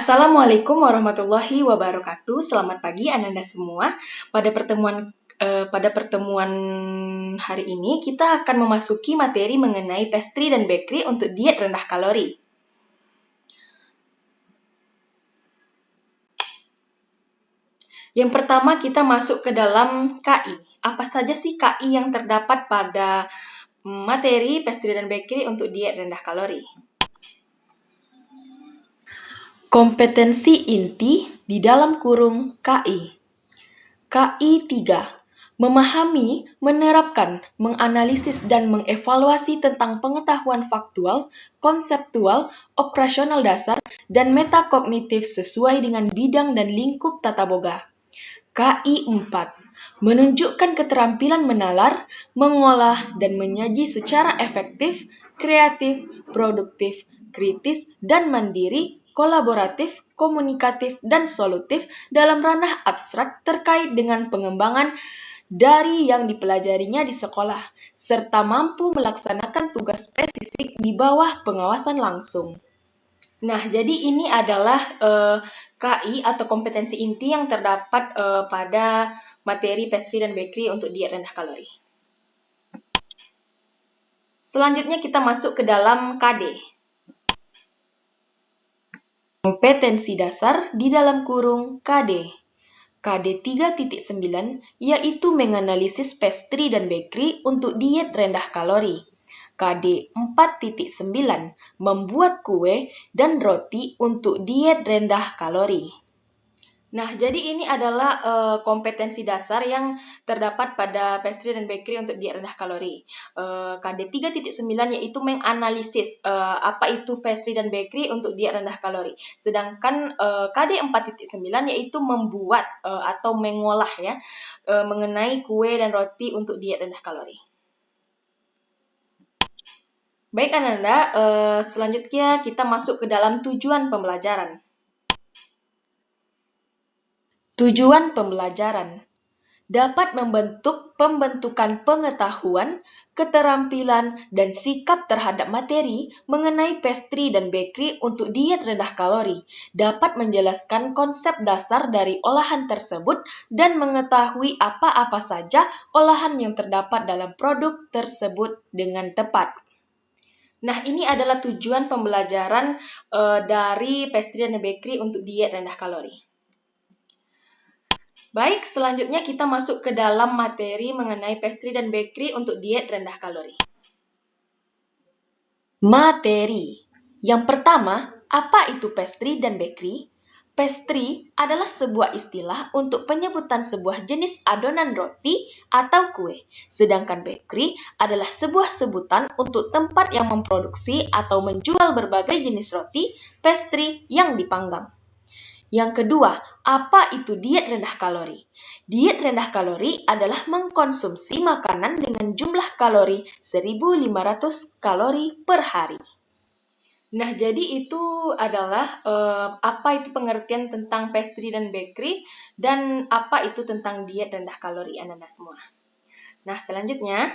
Assalamualaikum warahmatullahi wabarakatuh. Selamat pagi Ananda semua. Pada pertemuan hari ini kita akan memasuki materi mengenai pastry dan bakery untuk diet rendah kalori. Yang pertama kita masuk ke dalam KI. Apa saja sih KI yang terdapat pada materi pastry dan bakery untuk diet rendah kalori? Kompetensi inti di dalam kurung KI. KI 3. Memahami, menerapkan, menganalisis, dan mengevaluasi tentang pengetahuan faktual, konseptual, operasional dasar, dan metakognitif sesuai dengan bidang dan lingkup tata boga. KI 4. Menunjukkan keterampilan menalar, mengolah, dan menyaji secara efektif, kreatif, produktif, kritis, dan mandiri, kolaboratif, komunikatif, dan solutif dalam ranah abstrak terkait dengan pengembangan dari yang dipelajarinya di sekolah, serta mampu melaksanakan tugas spesifik di bawah pengawasan langsung. Nah, jadi ini adalah KI atau kompetensi inti yang terdapat pada materi pastry dan bakery untuk diet rendah kalori. Selanjutnya kita masuk ke dalam KD. Kompetensi dasar di dalam kurung KD. KD 3.9 yaitu menganalisis pastry dan bakery untuk diet rendah kalori. KD 4.9 membuat kue dan roti untuk diet rendah kalori. Nah, jadi ini adalah kompetensi dasar yang terdapat pada pastry dan bakery untuk diet rendah kalori. KD 3.9 yaitu menganalisis apa itu pastry dan bakery untuk diet rendah kalori. Sedangkan KD 4.9 yaitu membuat atau mengolah mengenai kue dan roti untuk diet rendah kalori. Baik Ananda, selanjutnya kita masuk ke dalam tujuan pembelajaran. Tujuan pembelajaran dapat membentuk pembentukan pengetahuan, keterampilan, dan sikap terhadap materi mengenai pastry dan bakery untuk diet rendah kalori, dapat menjelaskan konsep dasar dari olahan tersebut, dan mengetahui apa-apa saja olahan yang terdapat dalam produk tersebut dengan tepat. Nah, ini adalah tujuan pembelajaran dari pastry dan bakery untuk diet rendah kalori. Baik, selanjutnya kita masuk ke dalam materi mengenai pastry dan bakery untuk diet rendah kalori. Materi. Yang pertama, apa itu pastry dan bakery? Pastry adalah sebuah istilah untuk penyebutan sebuah jenis adonan roti atau kue, sedangkan bakery adalah sebuah sebutan untuk tempat yang memproduksi atau menjual berbagai jenis roti, pastry yang dipanggang. Yang kedua, apa itu diet rendah kalori? Diet rendah kalori adalah mengkonsumsi makanan dengan jumlah kalori 1.500 kalori per hari. Nah, jadi itu adalah apa itu pengertian tentang pastry dan bakery dan apa itu tentang diet rendah kalori Ananda semua. Nah, selanjutnya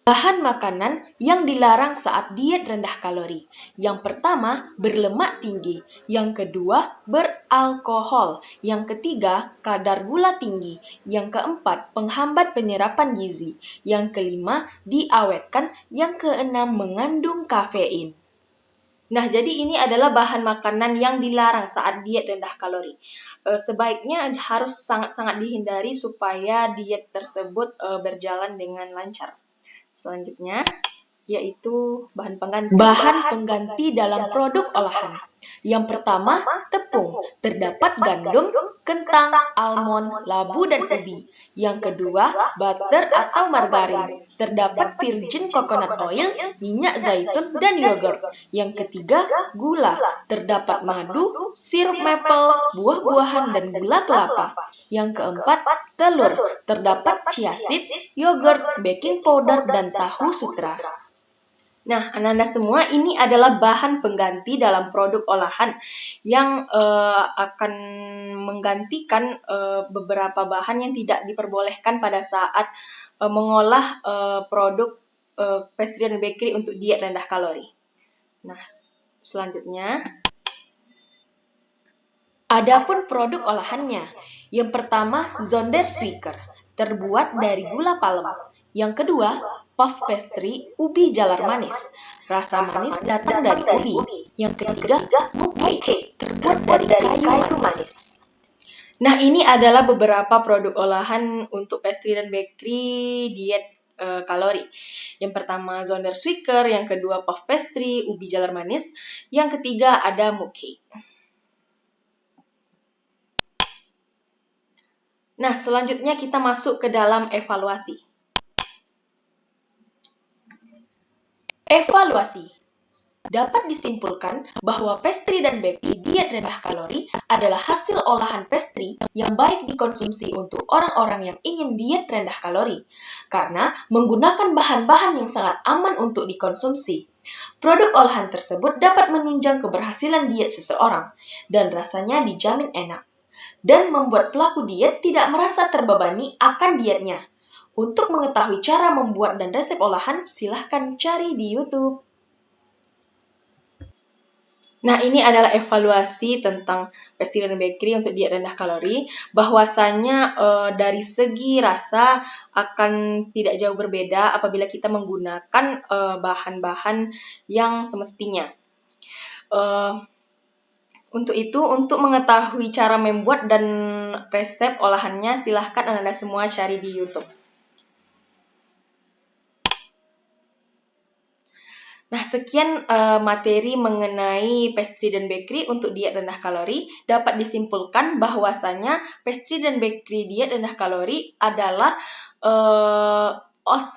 bahan makanan yang dilarang saat diet rendah kalori. Yang pertama, berlemak tinggi. Yang kedua, beralkohol. Yang ketiga, kadar gula tinggi. Yang keempat, penghambat penyerapan gizi. Yang kelima, diawetkan. Yang keenam, mengandung kafein. Nah, jadi ini adalah bahan makanan yang dilarang saat diet rendah kalori. Sebaiknya harus sangat-sangat dihindari supaya diet tersebut berjalan dengan lancar. Selanjutnya, yaitu bahan pengganti. Bahan pengganti dalam produk olahan. Yang pertama, tepung. Terdapat gandum, kentang, almond, labu, dan ubi. Yang kedua, butter atau margarin. Terdapat virgin coconut oil, minyak zaitun, dan yogurt. Yang ketiga, gula. Terdapat madu, sirup maple, buah-buahan, dan gula kelapa. Yang keempat, telur. Terdapat chia seed, yogurt, baking powder, dan tahu sutra. Nah, Ananda semua, ini adalah bahan pengganti dalam produk olahan yang akan menggantikan beberapa bahan yang tidak diperbolehkan pada saat mengolah produk pastry dan bakery untuk diet rendah kalori. Nah, selanjutnya, adapun produk olahannya. Yang pertama, Zondersweeker, terbuat dari gula palem. Yang kedua, puff pastry, ubi jalar manis. Rasa manis datang dari ubi. Yang ketiga, mooncake, terbuat dari kayu manis. Nah, ini adalah beberapa produk olahan untuk pastry dan bakery diet kalori. Yang pertama Zondersweeker, yang kedua puff pastry, ubi jalar manis, yang ketiga ada mooncake. Nah, selanjutnya kita masuk ke dalam evaluasi. Evaluasi. Dapat disimpulkan bahwa pastry dan bakery diet rendah kalori adalah hasil olahan pastry yang baik dikonsumsi untuk orang-orang yang ingin diet rendah kalori, karena menggunakan bahan-bahan yang sangat aman untuk dikonsumsi. Produk olahan tersebut dapat menunjang keberhasilan diet seseorang, dan rasanya dijamin enak, dan membuat pelaku diet tidak merasa terbebani akan dietnya. Untuk mengetahui cara membuat dan resep olahan, silahkan cari di YouTube. Nah, ini adalah evaluasi tentang pastry dan bakery untuk diet rendah kalori. Bahwasanya dari segi rasa akan tidak jauh berbeda apabila kita menggunakan bahan-bahan yang semestinya. Untuk itu, untuk mengetahui cara membuat dan resep olahannya, silahkan Anda semua cari di YouTube. Nah, sekian materi mengenai pastry dan bakery untuk diet rendah kalori. Dapat disimpulkan bahwasanya pastry dan bakery diet rendah kalori adalah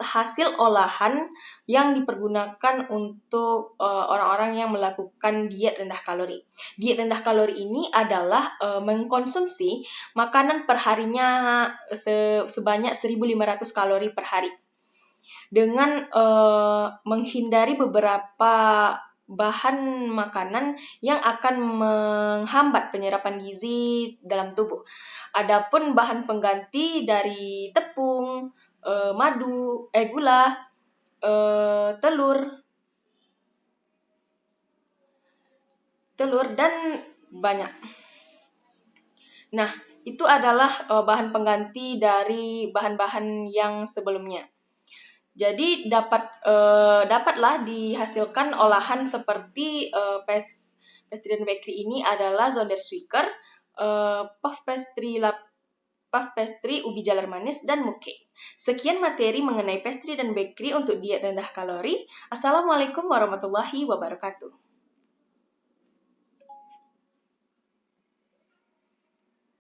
hasil olahan yang dipergunakan untuk orang-orang yang melakukan diet rendah kalori. Diet rendah kalori ini adalah mengkonsumsi makanan perharinya sebanyak 1.500 kalori per hari, dengan menghindari beberapa bahan makanan yang akan menghambat penyerapan gizi dalam tubuh. Adapun bahan pengganti dari tepung, gula, telur dan banyak. Nah, itu adalah bahan pengganti dari bahan-bahan yang sebelumnya. Jadi dapatlah dihasilkan olahan seperti pastry dan bakery ini adalah Zondersweeker, puff pastry, ubi jalar manis, dan mooncake. Sekian materi mengenai pastry dan bakery untuk diet rendah kalori. Assalamualaikum warahmatullahi wabarakatuh.